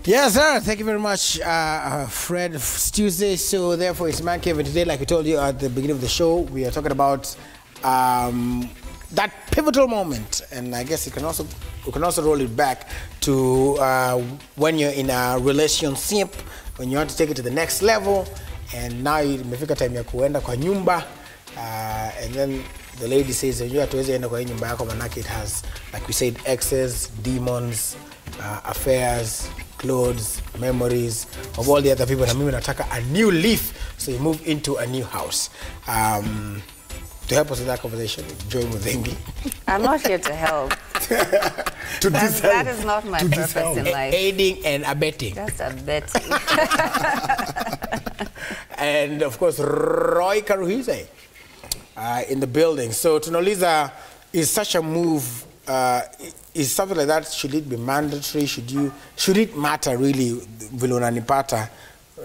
Yes, sir. Thank you very much, Fred. It's Tuesday, so therefore it's Man Cave. And today, like we told you at the beginning of the show, we are talking about that pivotal moment, and I guess we can also roll it back to when you're in a relationship, when you want to take it to the next level, and now imefika time ya kuenda kwa nyumba, and then the lady says, "You have to enda kwa nyumba yako manake it has, like we said, exes, demons, affairs, clothes, memories of all the other people. Na mimi nataka a new leaf, so you move into a new house." To help us with that conversation, Joy Muthengi. I'm not here to help. That is not my purpose in life. Aiding and abetting. Just abetting. And of course, Roy Karuhize in the building. So Tunoliza, is such a move, is something like that, should it be mandatory? Should it matter really, vile unanipata?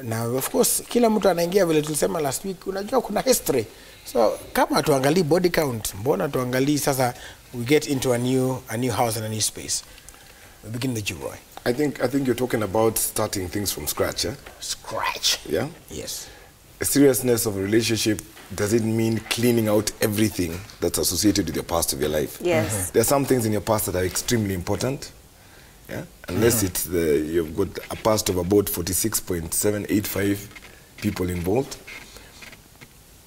Now, of course, kila mtu anaingia vile tulisema last week, unajua kuna history. So, kama tuangali body count, mbona tuangali sasa we get into a new house and a new space. We begin with you, Roy. I think you're talking about starting things from scratch, eh? Scratch. Yeah? Yes. The seriousness of a relationship doesn't mean cleaning out everything that's associated with your past of your life. Yes. There are some things in your past that are extremely important. Yeah? Unless it's you've got a past of about 46.785 people involved.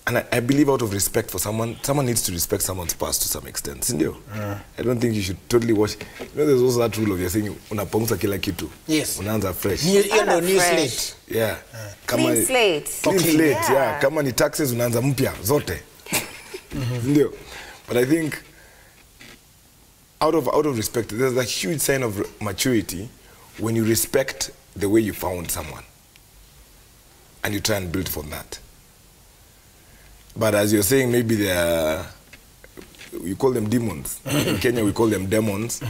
And I believe out of respect for someone needs to respect someone's past to some extent. Sindio? I don't think you should totally watch. You know, there's also that rule of you're saying, unaponguza kila kitu. Yes. Unaanza fresh. New slate. Yeah. Clean slate. Clean slate, yeah. Kama ni taxes, unaanza mpya, zote. Sindio? But I think, out of respect, there's a huge sign of maturity when you respect the way you found someone. And you try and build from that. But as you're saying, maybe you call them demons. In Kenya, we call them demons.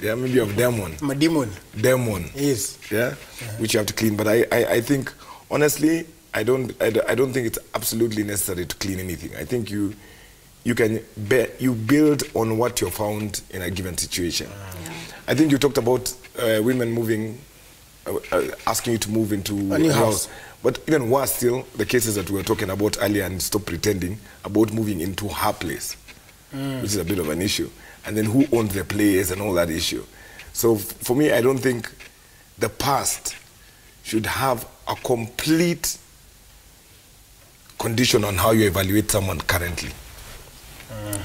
Yeah, maybe of demon. My demon. Demon. Yes. Yeah, which you have to clean. But I think, honestly, I don't think it's absolutely necessary to clean anything. I think you build on what you found in a given situation. I think you talked about women moving, asking you to move into a new house. But even worse still, the cases that we were talking about earlier, and stop pretending about moving into her place, which is a bit of an issue. And then who owns the place and all that issue. So for me, I don't think the past should have a complete condition on how you evaluate someone currently.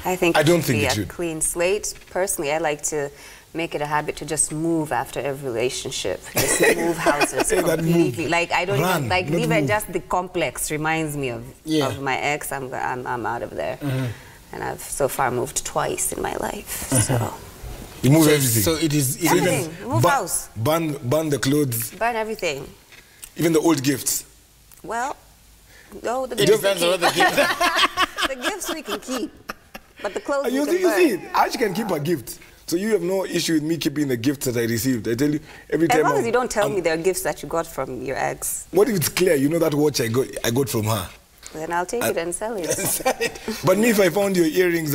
I don't think it should. A clean slate. Personally, I like to make it a habit to just move after every relationship. Just move houses completely. Like I don't even like even just the complex reminds me of my ex. I'm out of there, and I've so far moved twice in my life. So you move everything. So it is everything. Move house. Burn the clothes. Burn everything. Even the old gifts. Well, no, the gifts we can keep. The gifts we can keep, but the clothes you see, I actually can keep a gift. So you have no issue with me keeping the gifts that I received. I tell you, every time. As long as you don't tell me they're gifts that you got from your ex. What if it's clear? You know that watch I got from her. Then I'll take it and sell it. But me, if I found your earrings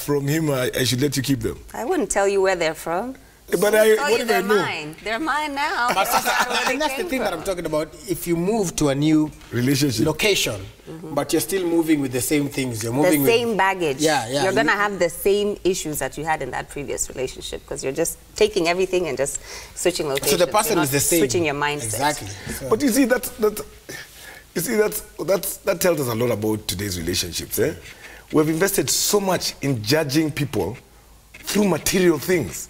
from him, I should let you keep them. I wouldn't tell you where they're from. But what if I know? Mine. They're mine now. But that's the thing that I'm talking about. If you move to a new relationship location, but you're still moving with the same things, you're moving the same baggage. Yeah. You're gonna have the same issues that you had in that previous relationship because you're just taking everything and just switching locations. So the person is the same. Switching your mindset. Exactly. So. But you see that tells us a lot about today's relationships. Eh? We've invested so much in judging people through material things.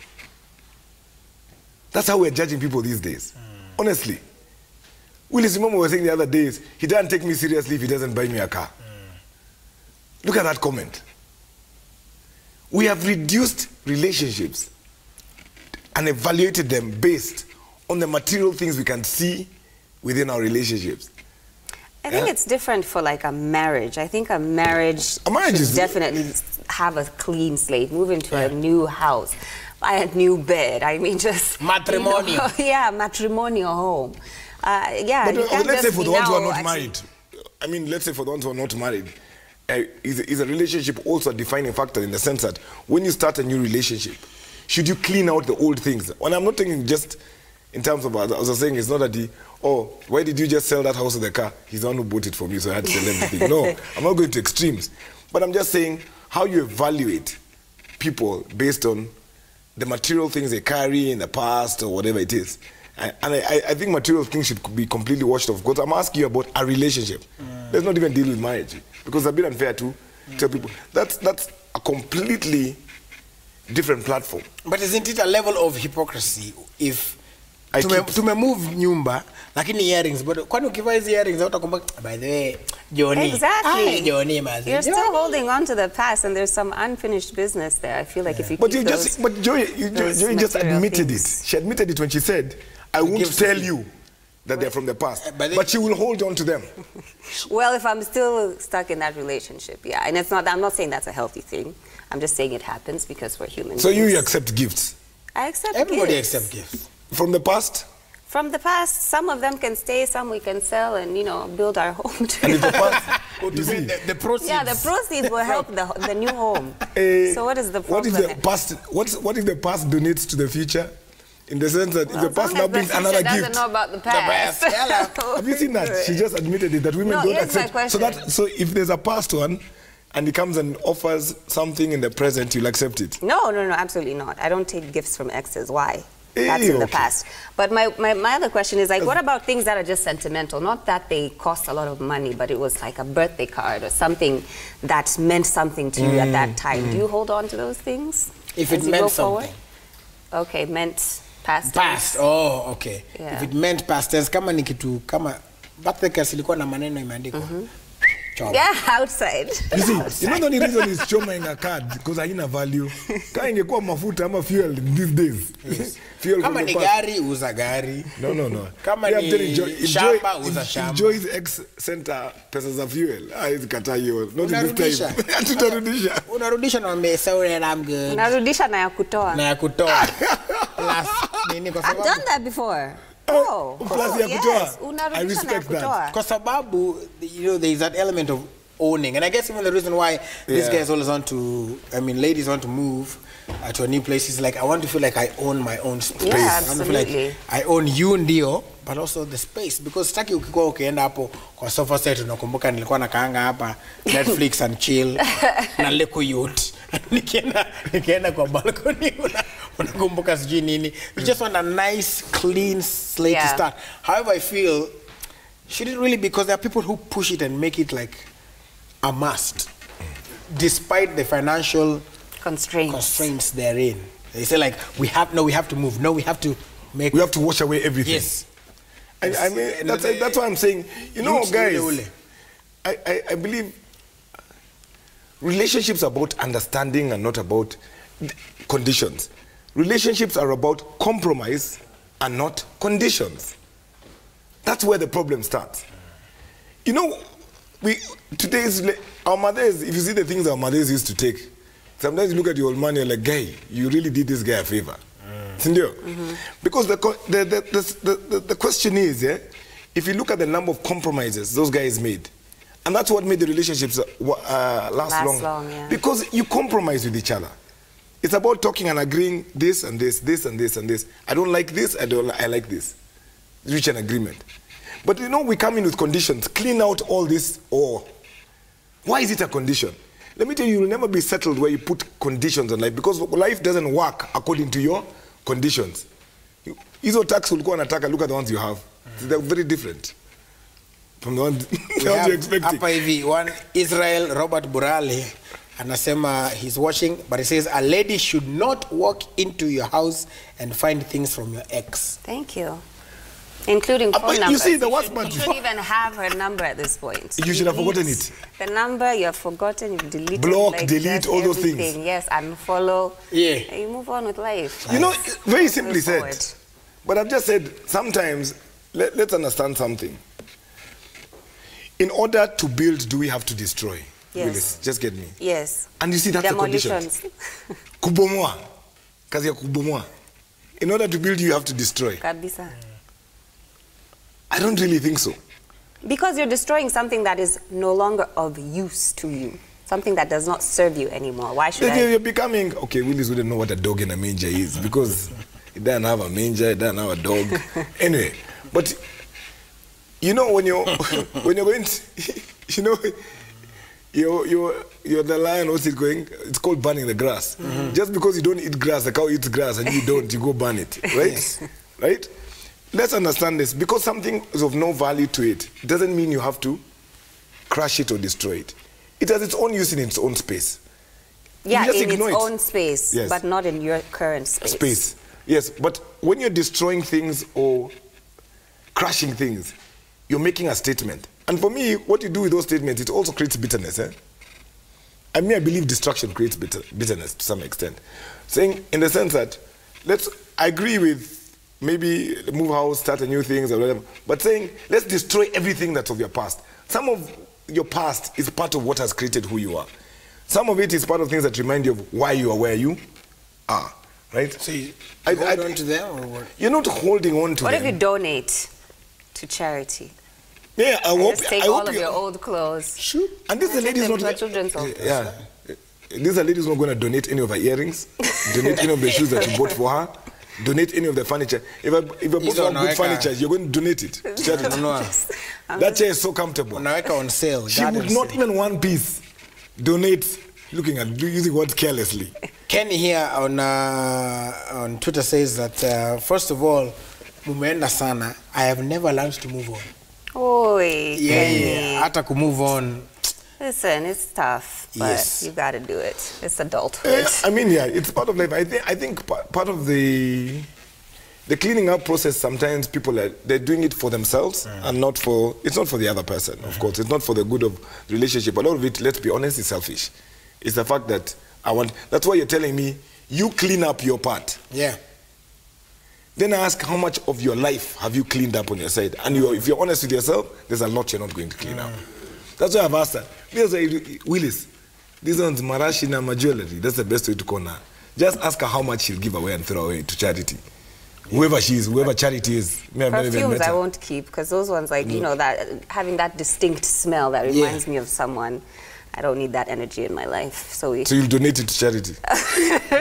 That's how we're judging people these days. Honestly. Willis Momo was saying the other days, he doesn't take me seriously if he doesn't buy me a car. Look at that comment. We have reduced relationships and evaluated them based on the material things we can see within our relationships. I think it's different for like a marriage. I think a marriage should definitely have a clean slate, move into a new house. Buy a new bed. I mean, just matrimonial. Matrimonial home. But let's say for the ones who are not married. I mean, let's say for the ones who are not married, is a relationship also a defining factor in the sense that when you start a new relationship, should you clean out the old things? And I'm not talking just In terms of, I was saying, it's not that why did you just sell that house or the car? He's the one who bought it for me, so I had to sell everything. No, I'm not going to extremes. But I'm just saying how you evaluate people based on the material things they carry in the past or whatever it is. And I think material things should be completely washed off. Because I'm asking you about a relationship. Let's not even deal with marriage. Because it's a bit unfair to tell people. That's a completely different platform. But isn't it a level of hypocrisy if tumemove nyumba lakini earrings but kwani ukiva hizi earrings utakumbuka by the way Johnny Johnny you're still holding on to the past and there's some unfinished business there. I feel like if you but Joy just admitted it. She admitted it when she said I won't tell you that they're from the past, but she will hold on to them. Well, if I'm still stuck in that relationship, yeah, and it's not. I'm not saying that's a healthy thing. I'm just saying it happens because we're human. So you accept gifts? I accept. Everybody accepts gifts from the past. From the past, some of them can stay, some we can sell, and build our home. And if the past, the proceeds. Yeah, the proceeds will help the new home. So what is the problem? What if the past? What if the past donates to the future? In the sense that if the past now brings another gift. Doesn't know about the past. Have you seen that? She just admitted it that women don't accept. So if there's a past one, and he comes and offers something in the present, you'll accept it? No, absolutely not. I don't take gifts from exes. Why? That's in the past. But my other question is, like, what about things that are just sentimental? Not that they cost a lot of money, but it was like a birthday card or something that meant something to you at that time. Do you hold on to those things? If it meant something. Okay, meant past tense. Past, oh, okay. Yeah. If it meant past tense, kama ni kitu, kama birthday card ilikuwa na maneno imeandikwa. Yeah, outside. You see, the only reason is showing a card because haina value. Kama ingekuwa mafuta ama fuel these days. Yes. Fuel kama ni gari uza gari. No. Kama ni shamba uza shamba. Joy's ex center pesa za fuel. Hizi kata hiyo. Not in this time. Tutarudisha. Unarudisha na sorry and I'm good. Unarudisha na ya kutoa. Plus nini kwa sababu? I've done that before. Yes. I respect that. Kwa sababu, there is that element of owning. And I guess even the reason why these guys always want to, ladies want to move to a new place is like, I want to feel like I own my own space. Yeah, I want to feel like I own you ndio, but also the space. Because sitaki ukikuwa ukienda hapo kwa sofa set unakumbuka nilikuwa nakaanga hapa Netflix and chill na leko yacht. Nikienda kwa balcony unakumbuka sijui nini. You just want a nice clean slate to start. However, I feel should it really, because there are people who push it and make it like a must despite the financial constraints therein. They say like we have to move. No, we have to wash away everything. Yes. I mean that's why I'm saying, guys, I believe relationships are about understanding and not about conditions. Relationships are about compromise and not conditions. That's where the problem starts. Our mothers, if you see the things our mothers used to take, sometimes you look at your old man, you're like, guy, you really did this guy a favor. Because the question is, if you look at the number of compromises those guys made, and that's what made the relationships last long. Yeah. Because you compromise with each other. It's about talking and agreeing this and this, this and this and this. I don't like this, I like this. Reach an agreement. But we come in with conditions. Clean out all this. Why is it a condition? Let me tell you, you'll never be settled where you put conditions on life, because life doesn't work according to your conditions. Hizo tax ulikuwa unataka, look at the ones you have. They're very different from the ones you're expecting. Hapa hivi, one Israel Robert Burale anasema he's watching, but he says a lady should not walk into your house and find things from your ex. Thank you. Including phone numbers. You see, the worst part. You shouldn't even have her number at this point. You should have forgotten it. The number, you have forgotten, you've deleted. Block, delete, all those things. Yes, unfollow. Yeah. And you move on with life. Very simply said. But I've just said, sometimes, let's understand something. In order to build, do we have to destroy? Yes. Willis, just get me. Yes. And you see, that's the condition. Kubomoa. Kazi ya kubomoa. In order to build, you have to destroy. Kabisa. I don't really think so. Because you're destroying something that is no longer of use to you. Something that does not serve you anymore. Why should You're becoming... Okay, Willis wouldn't know what a dog in a manger is, because It doesn't have a manger. It doesn't have a dog. Anyway, but you know when you're when you're going to, you know, you're the lion. What's it going? It's called burning the grass. Just because you don't eat grass, the cow eats grass, and you don't, you go burn it, right? Yes. Right? Let's understand this. Because something is of no value to it, doesn't mean you have to crush it or destroy it. It has its own use in its own space. Yeah, in its own space, yes, but not in your current space. Yes, but when you're destroying things or crushing things, you're making a statement. And for me, what you do with those statements, it also creates bitterness. I mean, I believe destruction creates bitterness to some extent. Saying, in the sense that, I agree with maybe move house, start a new things or whatever, but saying, let's destroy everything that's of your past. Some of your past is part of what has created who you are. Some of it is part of things that remind you of why you are where you are, right? So you hold on to them or what? You're not holding on to them. What if you donate to charity? Yeah, I hope. Just take all of your old clothes. Sure. And this lady is not. Yeah. This lady is not going to donate any of her earrings, donate any of the shoes that you bought for her, donate any of the furniture. If I bought good furniture, you're going to donate it to charity. That chair is so comfortable. On sale. She would not even one piece donate. Looking at using words carelessly. Kenny here on Twitter says that first of all, mumeenda sana. I have never learned to move on. Oi, yeah. Hata to move on. Listen, it's tough, but yes, you got to do it. It's adulthood. I mean, yeah, it's part of life. I think part of the cleaning up process. Sometimes people they're doing it for themselves and not for. It's not for the other person. Of course, it's not for the good of the relationship. A lot of it, let's be honest, is selfish. It's the fact that that's why you're telling me, you clean up your part. Yeah. Then I ask, how much of your life have you cleaned up on your side? And if you're honest with yourself, there's a lot you're not going to clean up. That's why I've asked her. Willis, this one's Marashina Majority. That's the best way to call her. Just ask her how much she'll give away and throw away to charity. Whoever she is, whoever charity is. Perfumes I won't keep, because those ones, like, you know, that having that distinct smell that reminds me of someone. I don't need that energy in my life. So you'll donate it to charity.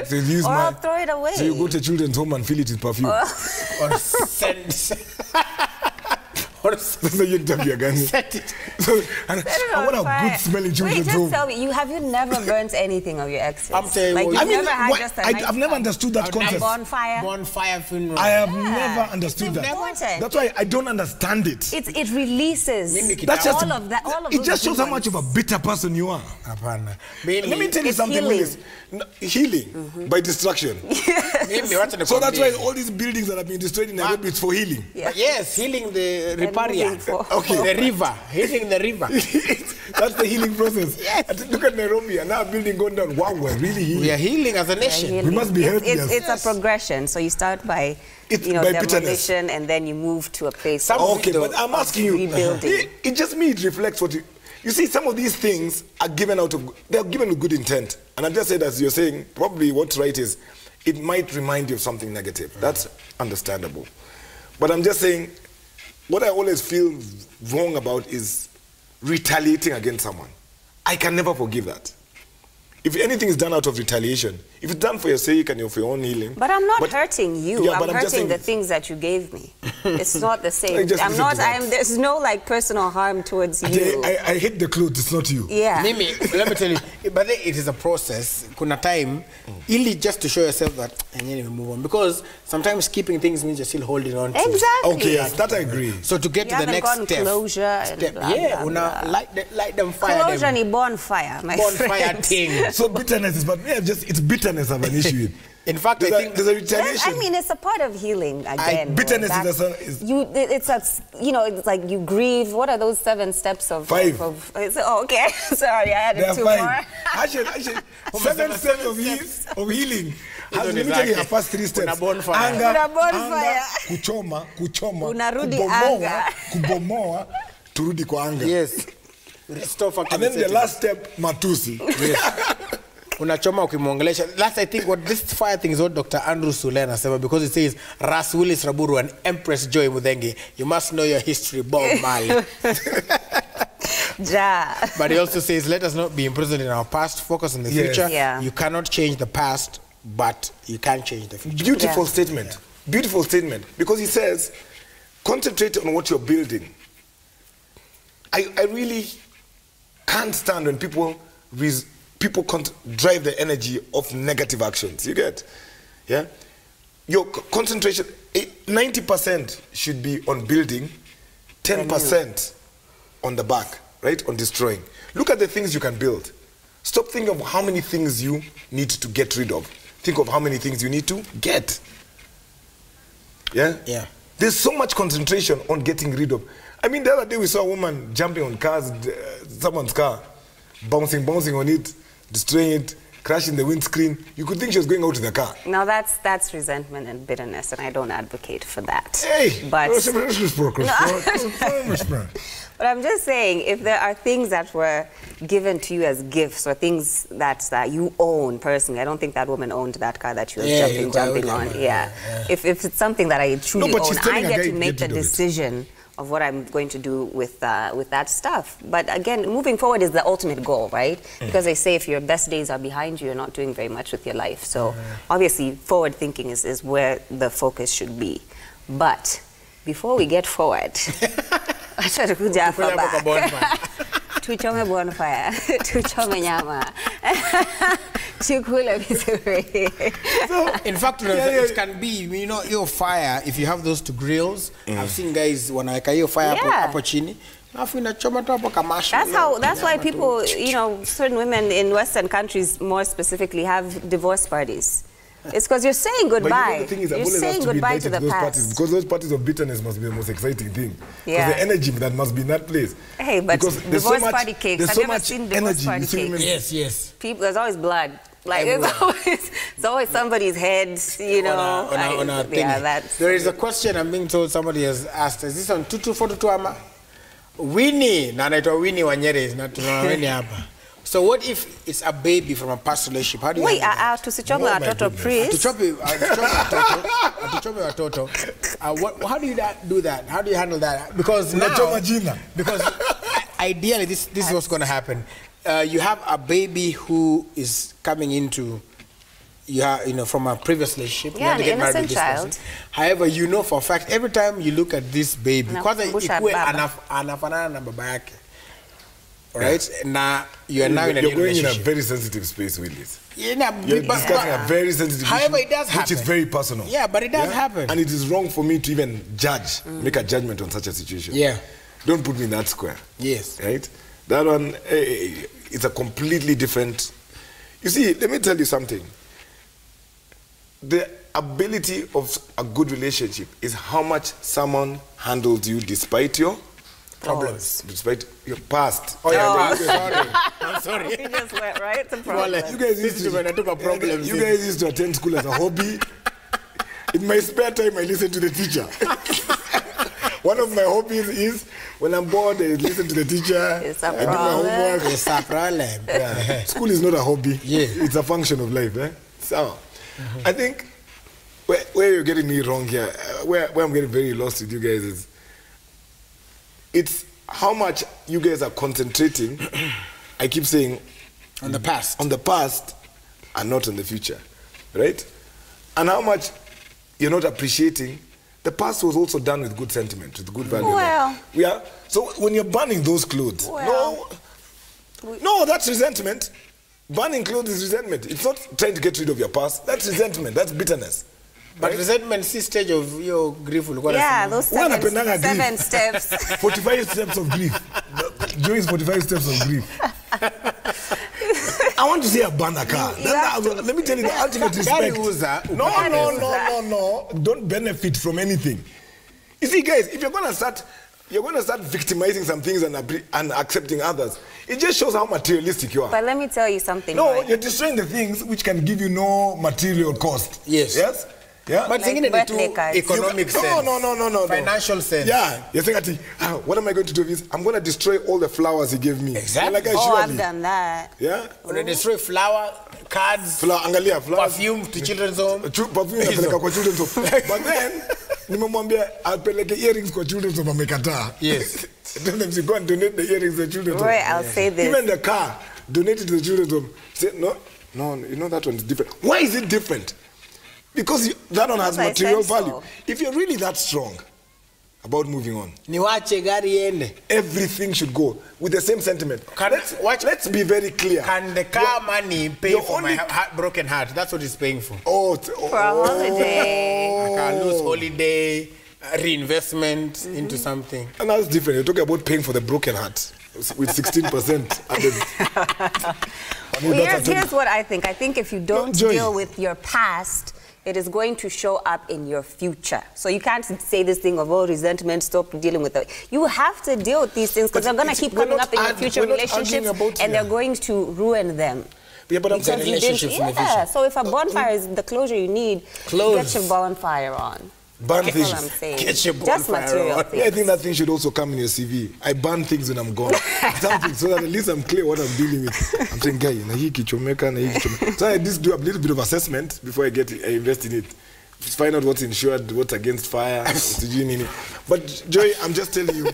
So use I'll throw it away. So you go to children's home and fill it with perfume. Or send. So you set it. So, I want a good smelling children's home. Just tell me, have you never burnt anything of your exes? I'm saying, like, I've never understood that concept. Bonfire funeral. I have never understood that. That's why I don't understand it. It releases all of that. It just shows how much of a bitter person you are. Let me tell you something, Willis. Healing by destruction. So that's why all these buildings that have been destroyed in Nairobi, it's for healing. Yes, healing the okay, the river, healing the river. That's the healing process. Yes. Look at Nairobi, and now building going down. Wow, we're really healing. We are healing as a nation. We must be healthy. It's a progression. So you start by demolition, and then you move to a place. Okay, but I'm asking you, it just means it reflects what you see. Some of these things are given they're given with good intent. And I just said, as you're saying, probably what's right is, it might remind you of something negative. That's understandable. But I'm just saying, what I always feel wrong about is retaliating against someone. I can never forgive that. If anything is done out of retaliation, if it's done for your sake and for your own healing. But I'm not hurting you. Yeah, I'm hurting the things that you gave me. It's not the same. There's no like personal harm towards you. I hate the clothes, it's not you. Yeah. Mimi, let me tell you, but it is a process. Kuna time, ili just to show yourself that, and then you move on. Because sometimes keeping things means you're still holding on to. Exactly. Okay, yes, that I agree. So to get to the next step. Closure. Light them fire. Closure ni bonfire, my friend. Bonfire thing. So bitterness is, but it's bitterness of an issue with. In fact, I think there's a retaliation. I mean, it's a part of healing again. Bitterness it's like you grieve. What are those 7 steps of? 5. Okay, sorry, I added 2 more. Actually, 7 steps of healing. Let me tell you her first 3 steps. Anger, kuchoma, kubomoa, turudi kwa anger. Yes. And then the last step, matusi. Yes. Unachoma ukimwongelesha. That's I think what this fire thing is what Dr. Andrew Sulena said, because it says Ras Willis Raburu and Empress Joy Mudengi. You must know your history, Bob Marley. But he also says, let us not be imprisoned in our past, focus on the future. Yeah. You cannot change the past, but you can change the future. Beautiful statement. Yeah. Beautiful statement, because he says, concentrate on what you're building. I really can't stand when people drive the energy of negative actions. You get? Yeah? Your concentration, 90% should be on building, 10% on the back, right? On destroying. Look at the things you can build. Stop thinking of how many things you need to get rid of. Think of how many things you need to get. Yeah? Yeah. There's so much concentration on getting rid of. I mean, the other day we saw a woman jumping on cars, someone's car, bouncing on it, destroying it, crashing the windscreen. You could think she was going out to the car. Now that's resentment and bitterness, and I don't advocate for that. Hey! But but I'm just saying, if there are things that were given to you as gifts or things that you own personally, I don't think that woman owned that car that she was jumping on. Yeah. If it's something that I truly own, I get to make the decision of what I'm going to do with that stuff. But again, moving forward is the ultimate goal, right? Because they say if your best days are behind you, you're not doing very much with your life. So obviously, forward thinking is where the focus should be. But before we get forward, tuchome bonfire, tuchome nyama. So, in fact, it can be, you know, your fire, if you have those two grills. I've seen guys when I can fire hapo chini. That's why people, you know, certain women in Western countries more specifically have divorce parties. It's because you're saying goodbye. But you know, the thing is, you're saying goodbye to the past. Parties, because those parties of bitterness must be the most exciting thing. Because the energy that must be in that place. Hey, but divorce party cakes. I've never seen divorce party cakes. Yes, yes. People, there's always blood. Like it's always somebody's head, you know. There is a question I'm being told somebody has asked. Is this on 2242 ama? Winnie, na naitwa Winnie Wanyere, na tunaweni hapa. So what if it's a baby from a past relationship? How do you wait, tusichome watoto please. Tuchome watoto. How do you do that? How do you handle that? Because now, because ideally this is what's going to happen. You have a baby who is coming into, you know, from a previous relationship. Yeah, an innocent child. However, you know for a fact, every time you look at this baby, because anafanana na baba yake. Right? Now you are now in a You're going in a very sensitive space with this. You're discussing a very sensitive however, issue, it does happen. which is very personal. Yeah, but it does happen. And it is wrong for me to even judge, make a judgment on such a situation. Yeah. Don't put me in that square. Yes. Right? That one, it's a completely different... You see, let me tell you something. The ability of a good relationship is how much someone handles you despite your problems, despite your past. Oh, yeah, sorry. I'm sorry. You just went right. It's a problem. You guys used to attend school as a hobby. In my spare time, I listen to the teacher. One of my hobbies is when I'm bored, I listen to the teacher. It's a problem. I do my homework. It's a problem. Yeah. School is not a hobby. Yeah. It's a function of life. So, I think where you're getting me wrong here, where I'm getting very lost with you guys is, it's how much you guys are concentrating, I keep saying, on the past. On the past and not on the future, right? And how much you're not appreciating, the past was also done with good sentiment, with good value. Well. So when you're burning those clothes, no, that's resentment. Burning clothes is resentment. It's not trying to get rid of your past. That's resentment. That's bitterness. But resentment is stage of your grief. Yeah, those seven steps. 45 steps of grief. Joy's 45 steps of grief. I want to see a burn a car. Let me tell you the ultimate respect. No. Don't benefit from anything. You see, guys, if you're going to start victimizing some things and accepting others. It just shows how materialistic you are. But let me tell you something. No, you're destroying the things which can give you no material cost. Yes. Yes? Yeah. But thinking in the economic sense. No. Financial sense. Yeah. You're saying, what am I going to do with this? I'm going to destroy all the flowers he gave me. Exactly. I've done that. Yeah. When they destroy flower, cards, flowers, perfume to children's home. Perfume to children's home. But then, I'll pay like earrings for children's home and make a tar. Yes. Tell them to go and donate the earrings to the children's home. Right, I'll say this. Even the car, donate it to the children's home. Say, no, you know that one's different. Why is it different? Because that one has material value. If you're really that strong about moving on, everything should go with the same sentiment. Let's be very clear. Can the car money pay for my broken heart? That's what it's paying for. For a holiday. I can lose holiday, reinvestment into something. And that's different. You're talking about paying for the broken heart with 16% added. Here's what I think. I think if you don't deal with your past, it is going to show up in your future. So you can't say this thing of, resentment, stop dealing with it. You have to deal with these things because they're going to keep coming up in your future relationships and they're going to ruin them. Yeah, but I'm saying relationships in the future. So if a bonfire is the closure you need, get your bonfire on. Burn things. That's what I'm saying. Get your just material things. Yeah, I think that thing should also come in your CV. I burn things when I'm gone. Something so that at least I'm clear what I'm dealing with. I'm saying, guy, so I just do a little bit of assessment before I invest in it. Just find out what's insured, what's against fire. But Joy, I'm just telling you,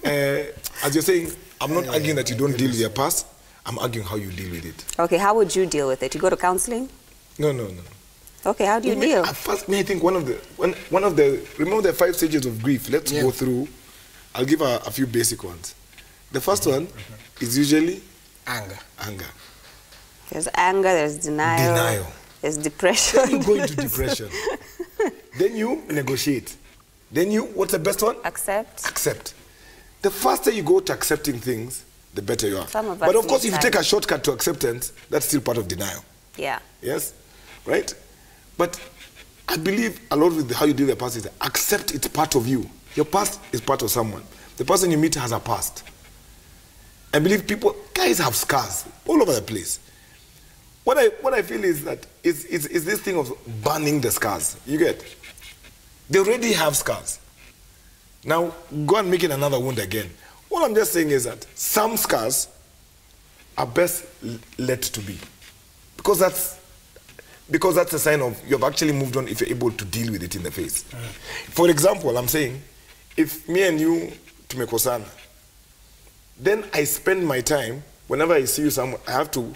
as you're saying, I'm not arguing that you don't deal with your past. I'm arguing how you deal with it. Okay, how would you deal with it? You go to counseling? No. Okay, how do you deal? First, I think one of the remember the 5 stages of grief. Let's go through. I'll give a few basic ones. The first one is usually anger. There's anger. There's denial. There's depression. Then you go into depression. Then you negotiate. Then you, what's the best one? Accept. The faster you go to accepting things, the better you are. But of course, if you take a shortcut to acceptance, that's still part of denial. Yeah. Yes? Right? But I believe a lot with how you deal with the past is accept it's part of you. Your past is part of someone. The person you meet has a past. I believe guys have scars all over the place. What I feel is that is this thing of burning the scars. You get? They already have scars. Now, go and make it another wound again. What I'm just saying is that some scars are best let to be. Because that's a sign of you've actually moved on if you're able to deal with it in the face. For example, I'm saying, if me and you tumekosana, then I spend my time, whenever I see you somewhere, I have to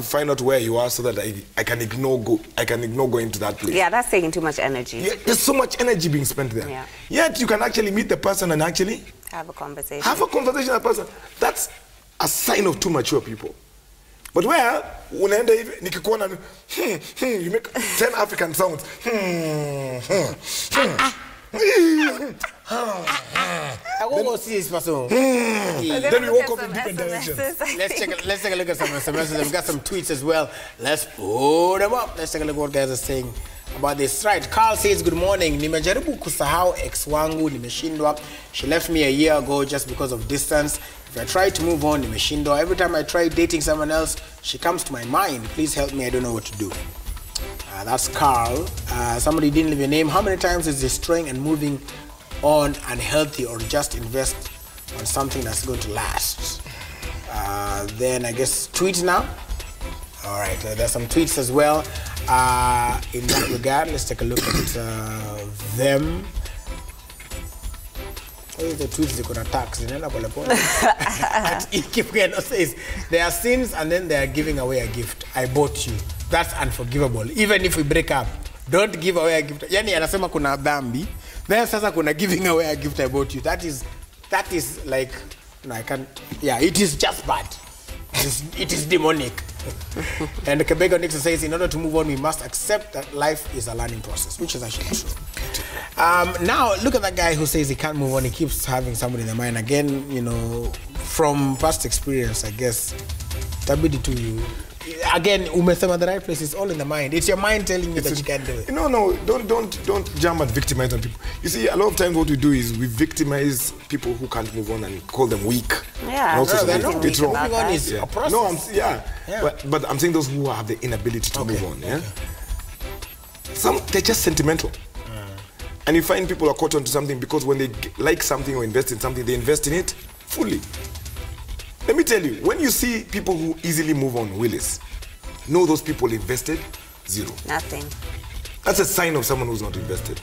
find out where you are so that I can ignore going to that place. Yeah, that's taking too much energy. Yeah, there's so much energy being spent there. Yeah. Yet you can actually meet the person and actually have a conversation. With the person. That's a sign of too mature people. But where unaenda hivi nikikuona you make 10 African sounds. I won't go see this person. Then we walk off in different directions. Let's take a look at some SMSs. We've got some tweets as well. Let's pull them up. Let's take a look at what guys are saying about this. Right, Carl says, good morning. Nimejaribu kusahau ex wangu, nimeshindwa. She left me a year ago just because of distance. If I try to move on, nimeshindwa. Every time I try dating someone else, she comes to my mind. Please help me, I don't know what to do. That's Carl. Somebody didn't leave your name. How many times is destroying and moving on unhealthy, or just invest on something that's going to last? Then I guess tweets now. All right, there's some tweets as well. In that regard, let's take a look at them. The tweets they could attack. Says there are sins and then they are giving away a gift. I bought you. That's unforgivable. Even if we break up, don't give away a gift. Yani anasema kuna dhambi. Then sasa kuna giving away a gift I bought you. That is like, no, I can't. Yeah, it is just bad. It is demonic. And the Quebec Nixon says, in order to move on, we must accept that life is a learning process, which is actually true. Now, look at that guy who says he can't move on. He keeps having somebody in the mind. Again, you know, from past experience, I guess, tabidi to you. Again, umesema the right place is all in the mind. It's your mind telling you that you can't do it. No, don't jump at victimizing people. You see, a lot of times what we do is we victimize people who can't move on and call them weak. Yeah, it's wrong. Moving on is a process. No, but I'm saying those who have the inability to move on. Yeah, they're just sentimental. And you find people are caught onto something because when they like something or invest in something, they invest in it fully. Let me tell you, when you see people who easily move on, Willis, know those people invested? Zero. Nothing. That's a sign of someone who's not invested.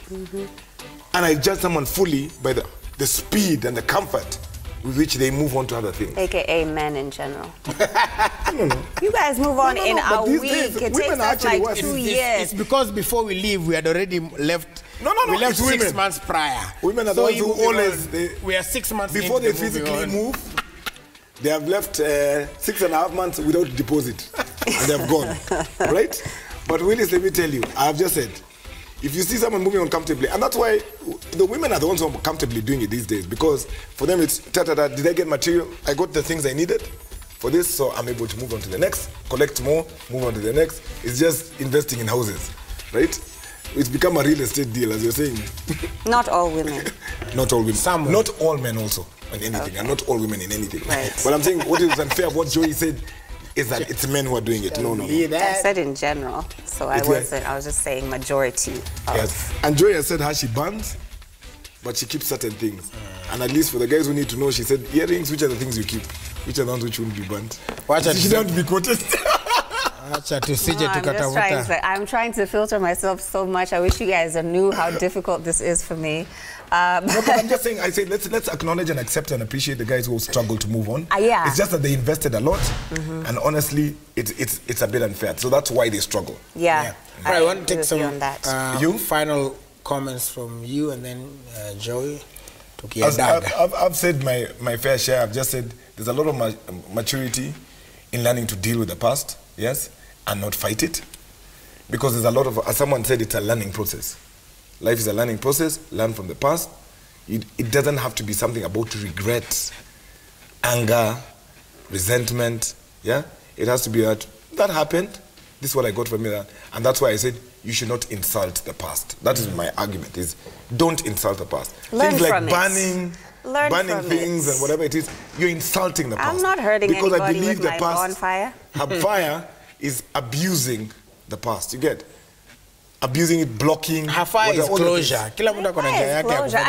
And I judge someone fully by the speed and the comfort with which they move on to other things. AKA men in general. You guys move on in a week. It takes us like 2 years. It's because before we leave, we had already left. We left 6 months prior. Women are the ones who always... we are 6 months before they physically move, they have left 6.5 months without deposit. And they have gone. Right? But Willis, let me tell you, I have just said, if you see someone moving on comfortably, and that's why the women are the ones who are comfortably doing it these days, because for them it's ta-ta-ta, did I get material? I got the things I needed for this, so I'm able to move on to the next, collect more, move on to the next. It's just investing in houses, right? It's become a real estate deal, as you're saying. Not all women. Not all women. Some. Not all men also in anything, and not all women in anything. Right. But I'm saying what is unfair, what Joey said, is that it's men who are doing it. No. I said in general, so I wasn't. I was just saying majority. Yes. And Joy has said how she burns, but she keeps certain things. And at least for the guys who need to know, she said earrings. Which are the things you keep? Which are the ones which won't be burnt? She don't be quoted. I'm trying to filter myself so much. I wish you guys knew how difficult this is for me. No, but I'm just saying, I say let's acknowledge and accept and appreciate the guys who struggle to move on. Yeah. It's just that they invested a lot, and honestly, it's a bit unfair. So that's why they struggle. Yeah. I want to take some on that. final comments from you, and then Joey. I've said my fair share. I've just said there's a lot of maturity in learning to deal with the past, yes, and not fight it. Because there's a lot of, as someone said, it's a learning process. Life is a learning process. Learn from the past. It doesn't have to be something about regret, anger, resentment. Yeah, it has to be that happened. This is what I got from it, and that's why I said you should not insult the past. That is my argument: is don't insult the past. Learn things like from burning things and whatever it is, you're insulting the past. I'm not hurting because anybody I believe with the my past, bonfire. Fire is abusing the past. You get? Abusing it, blocking. Her fire is closure. I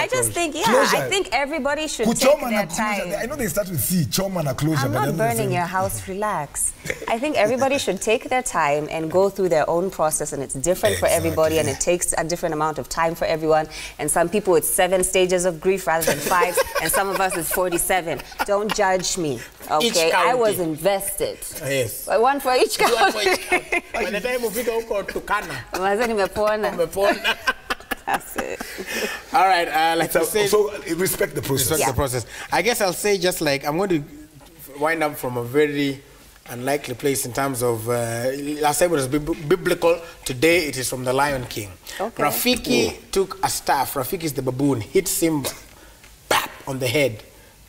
just think, I think everybody should take their time. I know they start with C, choma and closure. I'm not burning your house, relax. I think everybody should take their time and go through their own process, and it's different for everybody, and it takes a different amount of time for everyone. And some people it's 7 stages of grief rather than 5, and some of us it's 47. Don't judge me, okay? I was invested. Yes. One for each county. By the time we go to Kana. That's it. All right, like I said, so respect the process. Respect the process. I guess I'll say just like I'm going to wind up from a very unlikely place in terms of last time it was biblical. Today it is from the Lion King. Okay. Rafiki took a staff. Rafiki is the baboon. Hit Simba, pap, on the head,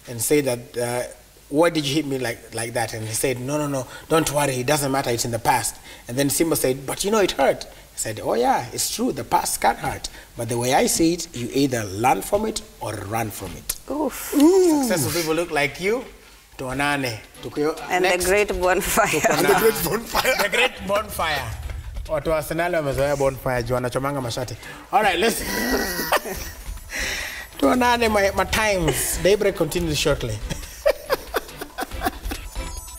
and said that. Why did you hit me like that? And he said, no, don't worry, it doesn't matter, it's in the past. And then Simba said, but you know it hurt. He said, oh yeah, it's true, the past can hurt. But the way I see it, you either learn from it or run from it. Oof. Successful people look like you. Tuonane. And the great bonfire. The great bonfire. Watu wa Arsenal wamezoea bonfire, juu wanachomanga mashati. All right, let's... Tuonane, my times. Daybreak continues shortly.